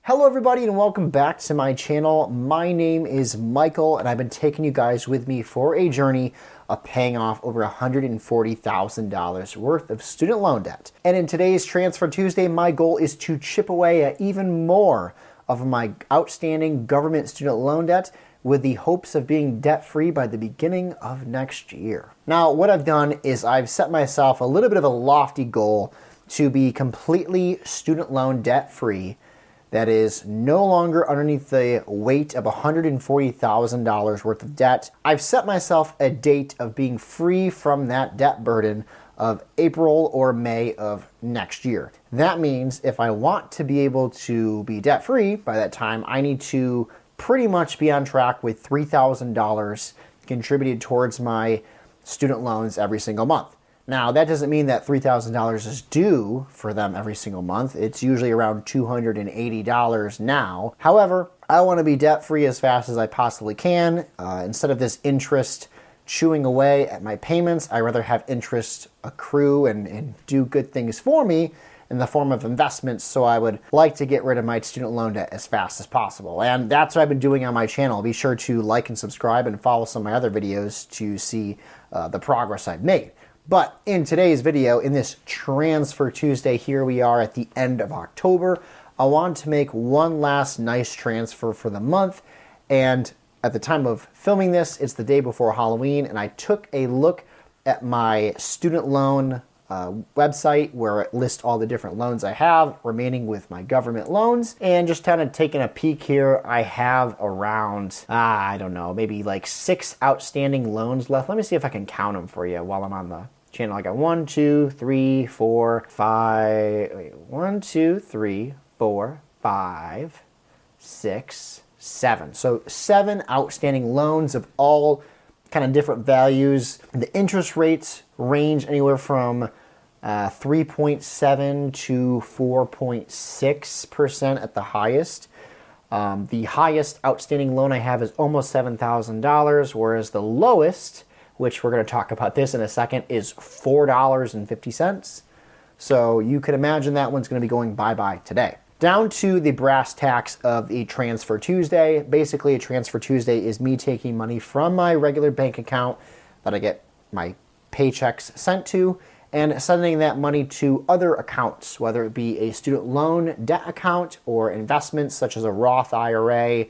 Hello everybody and welcome back to my channel. My name is Michael and I've been taking you guys with me for a journey of paying off over $140,000 worth of student loan debt. And in today's Transfer Tuesday, my goal is to chip away at even more of my outstanding government student loan debt with the hopes of being debt-free by the beginning of next year. Now, what I've done is I've set myself a little bit of a lofty goal to be completely student loan debt-free. That is no longer underneath the weight of $140,000 worth of debt. I've set myself a date of being free from that debt burden of April or May of next year. That means if I want to be able to be debt-free by that time, I need to pretty much be on track with $3,000 contributed towards my student loans every single month. Now, that doesn't mean that $3,000 is due for them every single month. It's usually around $280 now. However, I want to be debt-free as fast as I possibly can. Instead of this interest chewing away at my payments, I'd rather have interest accrue and do good things for me in the form of investments, so I would like to get rid of my student loan debt as fast as possible. And that's what I've been doing on my channel. Be sure to like and subscribe and follow some of my other videos to see the progress I've made. But in today's video, in this Transfer Tuesday, here we are at the end of October. I want to make one last nice transfer for the month. And at the time of filming this, it's the day before Halloween. And I took a look at my student loan website where it lists all the different loans I have remaining with my government loans. And just kind of taking a peek here, I have around, I don't know, maybe like 6 outstanding loans left. Let me see if I can count them for you while I'm on the channel. I got 1, 2, 3, 4, 5, 1, 2, 3, 4, 5, 6, 7. So 7 outstanding loans of all kind of different values. The interest rates range anywhere from 3.7 to 4.6% at the highest. The highest outstanding loan I have is almost $7,000, whereas the lowest, which we're going to talk about this in a second, is $4.50. So you can imagine that one's going to be going bye-bye today. Down to the brass tacks of a Transfer Tuesday. Basically, a Transfer Tuesday is me taking money from my regular bank account that I get my paychecks sent to and sending that money to other accounts, whether it be a student loan debt account or investments such as a Roth IRA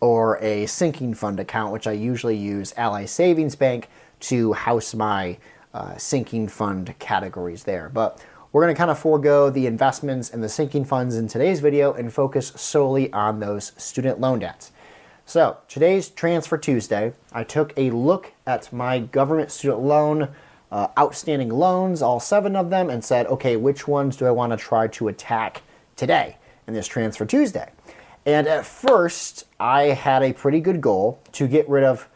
or a sinking fund account, which I usually use Ally Savings Bank to house my sinking fund categories there. But we're going to kind of forego the investments and the sinking funds in today's video and focus solely on those student loan debts. So today's Transfer Tuesday, I took a look at my government student loan outstanding loans, all 7 of them, and said, okay, which ones do I want to try to attack today in this Transfer Tuesday? And at first, I had a pretty good goal to get rid of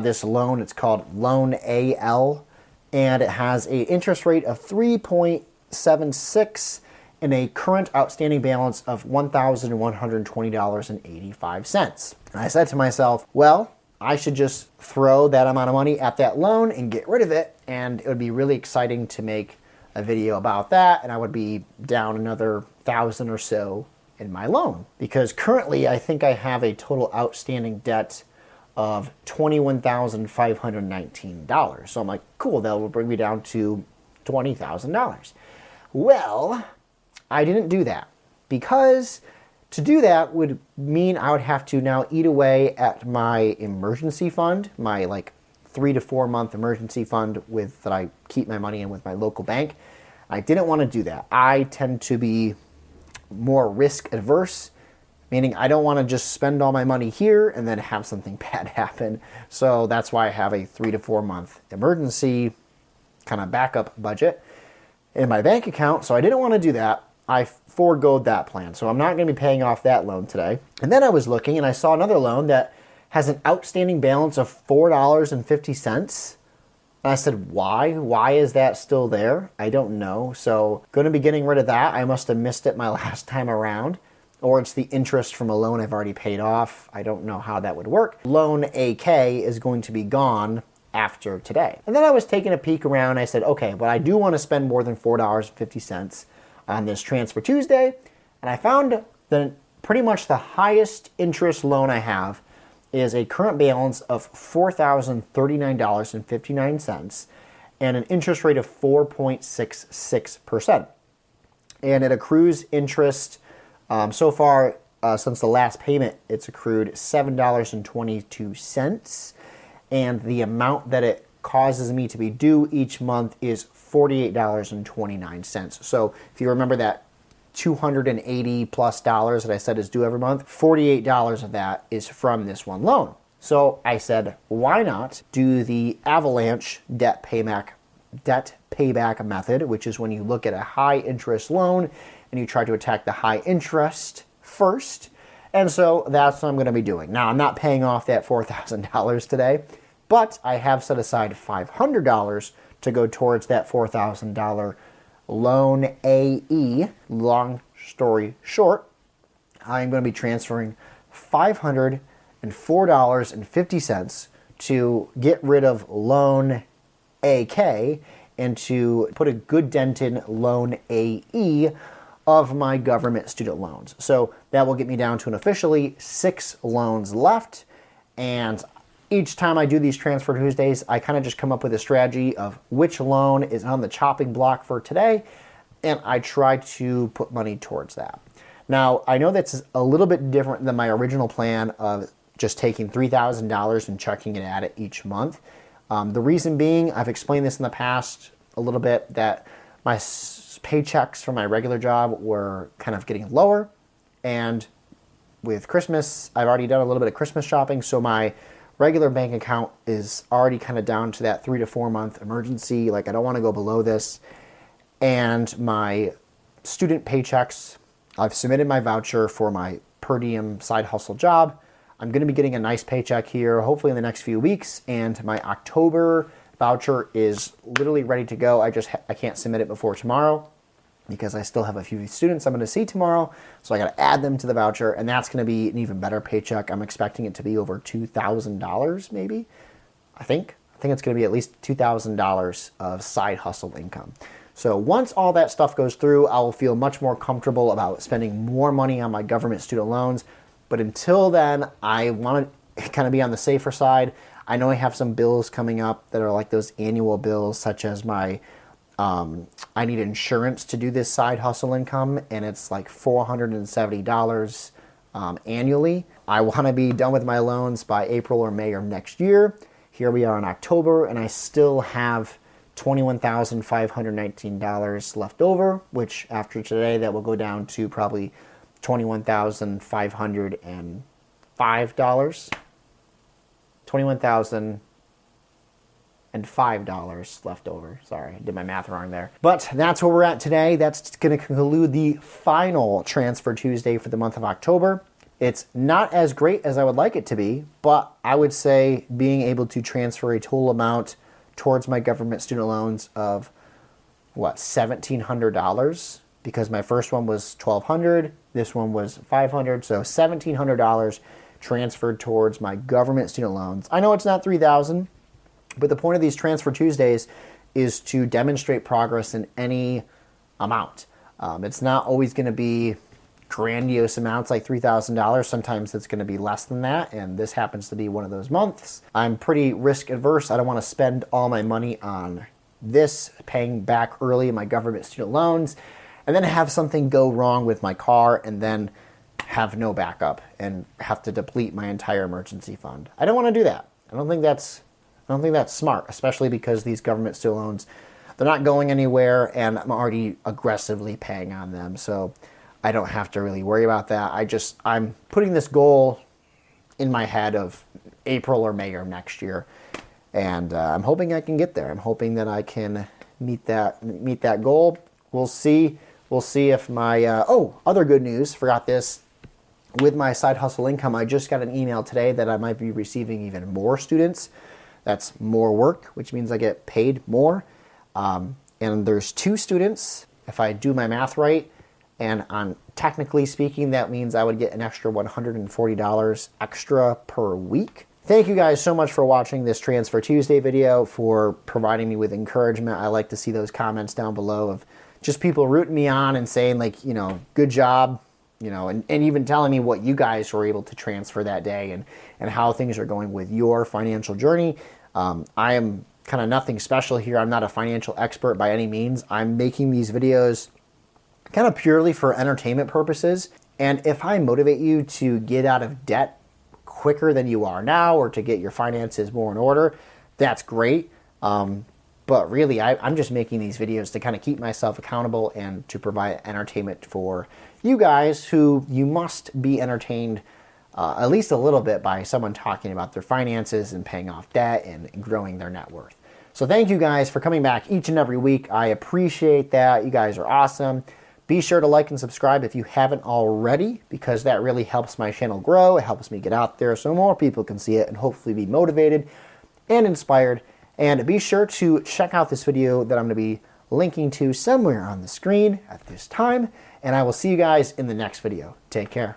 this loan. It's called Loan AL, and it has an interest rate of 3.76 and a current outstanding balance of $1,120.85. And I said to myself, well, I should just throw that amount of money at that loan and get rid of it, and it would be really exciting to make a video about that, and I would be down another $1,000 or so in my loan. Because currently, I think I have a total outstanding debt of $21,519. So I'm like, cool, that will bring me down to $20,000. Well, I didn't do that because to do that would mean I would have to now eat away at my emergency fund, my like 3 to 4 month emergency fund that I keep my money in with my local bank. I didn't want to do that. I tend to be more risk adverse, meaning I don't want to just spend all my money here and then have something bad happen. So that's why I have a 3 to 4 month emergency kind of backup budget in my bank account. So I didn't want to do that. I foregoed that plan. So I'm not going to be paying off that loan today. And then I was looking and I saw another loan that has an outstanding balance of $4.50. And I said, why? Why is that still there? I don't know. So going to be getting rid of that. I must have missed it my last time around. Or it's the interest from a loan I've already paid off. I don't know how that would work. Loan AK is going to be gone after today. And then I was taking a peek around. I said, okay, but I do want to spend more than $4.50 on this Transfer Tuesday. And I found that pretty much the highest interest loan I have is a current balance of $4,039.59 and an interest rate of 4.66%. And it accrues interest so far since the last payment, it's accrued $7.22. And the amount that it causes me to be due each month is $48.29. So if you remember that $280 plus that I said is due every month, $48 of that is from this one loan. So I said, why not do the avalanche debt payback method, which is when you look at a high interest loan and you try to attack the high interest first. And so that's what I'm going to be doing. Now, I'm not paying off that $4,000 today, but I have set aside $500 to go towards that $4,000 loan AE. Long story short, I'm going to be transferring $504.50 to get rid of loan AK and to put a good dent in loan AE of my government student loans. So that will get me down to an officially 6 loans left. And each time I do these Transfer Tuesdays, I kind of just come up with a strategy of which loan is on the chopping block for today, and I try to put money towards that. Now, I know that's a little bit different than my original plan of just taking $3,000 and chucking it at it each month. The reason being, I've explained this in the past a little bit, that my paychecks from my regular job were kind of getting lower, and with Christmas, I've already done a little bit of Christmas shopping, so my regular bank account is already kind of down to that 3 to 4 month emergency. Like, I don't want to go below this. And my student paychecks, I've submitted my voucher for my per diem side hustle job. I'm going to be getting a nice paycheck here, hopefully in the next few weeks. And my October voucher is literally ready to go. I can't submit it before tomorrow because I still have a few students I'm going to see tomorrow. So I got to add them to the voucher, and that's going to be an even better paycheck. I'm expecting it to be over $2,000 maybe. I think it's going to be at least $2,000 of side hustle income. So once all that stuff goes through, I will feel much more comfortable about spending more money on my government student loans. But until then, I want to kind of be on the safer side. I know I have some bills coming up that are like those annual bills, such as my I need insurance to do this side hustle income, and it's like $470 annually. I want to be done with my loans by April or May of next year. Here we are in October, and I still have $21,519 left over, which after today, that will go down to probably $21,505. $21,005 left over. Sorry, I did my math wrong there. But that's where we're at today. That's going to conclude the final Transfer Tuesday for the month of October. It's not as great as I would like it to be, but I would say being able to transfer a total amount towards my government student loans of, $1,700, because my first one was $1,200, this one was $500, so $1,700 transferred towards my government student loans. I know it's not $3,000, but the point of these Transfer Tuesdays is to demonstrate progress in any amount. It's not always going to be grandiose amounts like $3,000. Sometimes it's going to be less than that, and this happens to be one of those months. I'm pretty risk adverse. I don't want to spend all my money on this, paying back early my government student loans, and then have something go wrong with my car and then have no backup and have to deplete my entire emergency fund. I don't want to do that. I don't think that's smart, especially because these government student loans, they're not going anywhere, and I'm already aggressively paying on them. So I don't have to really worry about that. I'm putting this goal in my head of April or May of next year, and I'm hoping I can get there. I'm hoping that I can meet that goal. We'll see. We'll see if my other good news. Forgot this. With my side hustle income, I just got an email today that I might be receiving even more students. That's more work, which means I get paid more. And there's 2 students, if I do my math right. And on technically speaking, that means I would get an extra $140 extra per week. Thank you guys so much for watching this Transfer Tuesday video, for providing me with encouragement. I like to see those comments down below of just people rooting me on and saying, like, good job. and even telling me what you guys were able to transfer that day and how things are going with your financial journey. I am kind of nothing special here. I'm not a financial expert by any means. I'm making these videos kind of purely for entertainment purposes. And if I motivate you to get out of debt quicker than you are now, or to get your finances more in order, that's great. But really, I'm just making these videos to kind of keep myself accountable and to provide entertainment for you guys, who you must be entertained at least a little bit by someone talking about their finances and paying off debt and growing their net worth. So thank you guys for coming back each and every week. I appreciate that. You guys are awesome. Be sure to like and subscribe if you haven't already, because that really helps my channel grow. It helps me get out there so more people can see it and hopefully be motivated and inspired. And be sure to check out this video that I'm going to be linking to somewhere on the screen at this time. And I will see you guys in the next video. Take care.